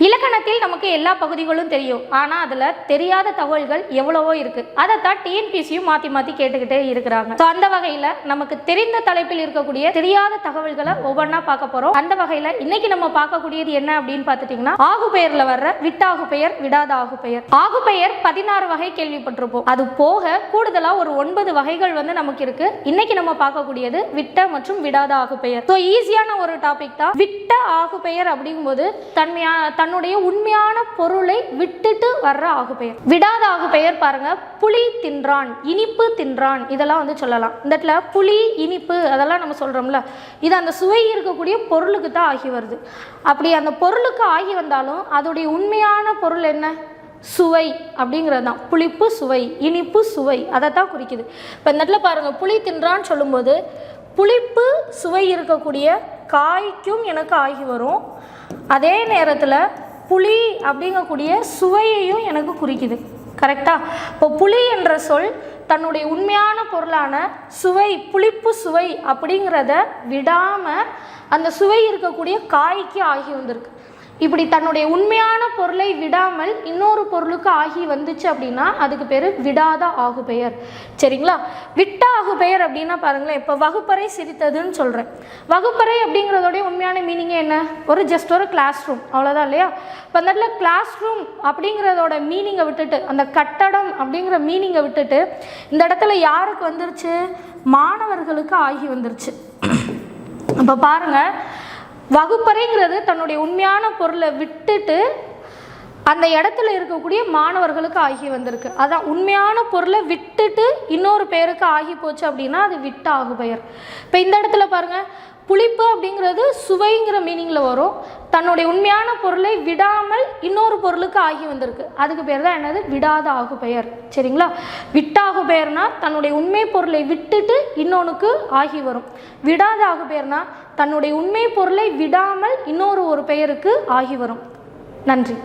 இலக்கணத்தில் நமக்கு எல்லா பகுதிகளும் தெரியும், ஆனால் அதில் தெரியாத தகவல்கள் எவ்வளவோ இருக்குது. அதைத்தான் டிஎன்பிசியும் மாற்றி மாற்றி கேட்டுக்கிட்டே இருக்கிறாங்க. ஸோ அந்த வகையில் நமக்கு தெரிந்த தலைப்பில் இருக்கக்கூடிய தெரியாத தகவல்களை ஒவ்வொன்றா பார்க்க போகிறோம். அந்த வகையில் இன்னைக்கு நம்ம பார்க்கக்கூடியது என்ன அப்படின்னு பார்த்துட்டிங்கன்னா, ஆகுபெயரில் வர்ற விட்டாகு பெயர், விடாத ஆகுபெயர். ஆகுபெயர் 16 வகை கேள்விப்பட்டிருப்போம். அது போக கூடுதலாக ஒரு 9 வகைகள் நமக்கு இருக்கு. இன்னைக்கு நம்ம பார்க்கக்கூடியது விட்ட மற்றும் விடாத ஆகுபெயர். ஸோ ஈஸியான ஒரு டாபிக் தான். விட்ட ஆகுபெயர் அப்படிங்கும்போது தன்னுடைய உண்மையான பொருளை விட்டுட்டு வர்ற ஆகுபெயர். விடாத ஆகுபெயர் பாருங்க, புளி தின்றான், இனிப்பு தின்றான், இதெல்லாம் சொல்லலாம். இந்த இடத்துல புளி, இனிப்பு அதெல்லாம் நம்ம சொல்றோம்ல, இது அந்த சுவை இருக்கக்கூடிய பொருளுக்கு தான் ஆகி வருது. அப்படி அந்த பொருளுக்கு ஆகி வந்தாலும் அதோடைய உண்மையான பொருள் என்ன? சுவை அப்படிங்கிறது தான். புளிப்பு சுவை, இனிப்பு சுவை, அதை தான் குறிக்குது. இப்போ இந்த இடத்துல பாருங்க, புளி தின்றான்னு சொல்லும்போது புளிப்பு சுவை இருக்கக்கூடிய காய்க்கும் எனக்கு ஆகி வரும். அதே நேரத்தில் புளி அப்படிங்கக்கூடிய சுவையையும் எனக்கு குறிக்குது. கரெக்டா? இப்போ புளி என்ற சொல் தன்னுடைய உண்மையான பொருளான சுவை, புளிப்பு சுவை அப்படிங்கிறத விடாமல் அந்த சுவை இருக்கக்கூடிய காய்க்கு ஆகி வந்திருக்கு. இப்படி தன்னுடைய உண்மையான பொருளை விடாமல் இன்னொரு பொருளுக்கு ஆகி வந்துச்சு அப்படின்னா அதுக்கு பேர் விடாத ஆகுபெயர். சரிங்களா? விட்ட ஆகுபெயர் அப்படின்னா பாருங்களேன், இப்போ வகுப்பறை சிரித்ததுன்னு சொல்கிறேன். வகுப்பறை அப்படிங்கிறதோடைய உண்மையான மீனிங்கே என்ன? ஜஸ்ட் ஒரு கிளாஸ் ரூம், அவ்வளோதான் இல்லையா? இப்போ அந்த இடத்துல கிளாஸ் ரூம் அப்படிங்கிறதோட மீனிங்கை விட்டுட்டு, அந்த கட்டடம் அப்படிங்கிற மீனிங்கை விட்டுட்டு இந்த இடத்துல யாருக்கு வந்துருச்சு? மாணவர்களுக்கு ஆகி வந்துருச்சு. இப்போ பாருங்கள், வகுப்பறைங்கிறது தன்னுடைய உண்மையான பொருளை விட்டுட்டு அந்த இடத்துல இருக்கக்கூடிய மாணவர்களுக்கு ஆகி வந்திருக்கு. அதான் உண்மையான பொருளை விட்டுட்டு இன்னொரு பேருக்கு ஆகி போச்சு அப்படின்னா அது விட்ட ஆகுபெயர். இப்போ இந்த இடத்துல பாருங்கள், புளிப்பு அப்படிங்கிறது சுவைங்கிற மீனிங்கில் வரும். தன்னுடைய உண்மையான பொருளை விடாமல் இன்னொரு பொருளுக்கு ஆகி வந்திருக்கு. அதுக்கு பேர் தான் என்னது? விடாத ஆகுபெயர். சரிங்களா? விட்டாகு பெயர்னா தன்னுடைய உண்மை பொருளை விட்டுட்டு இன்னொன்றுக்கு ஆகி வரும். விடாத ஆகுபெயர்னா தன்னுடைய உண்மை பொருளை விடாமல் இன்னொரு பெயருக்கு ஆகி வரும். நன்றி.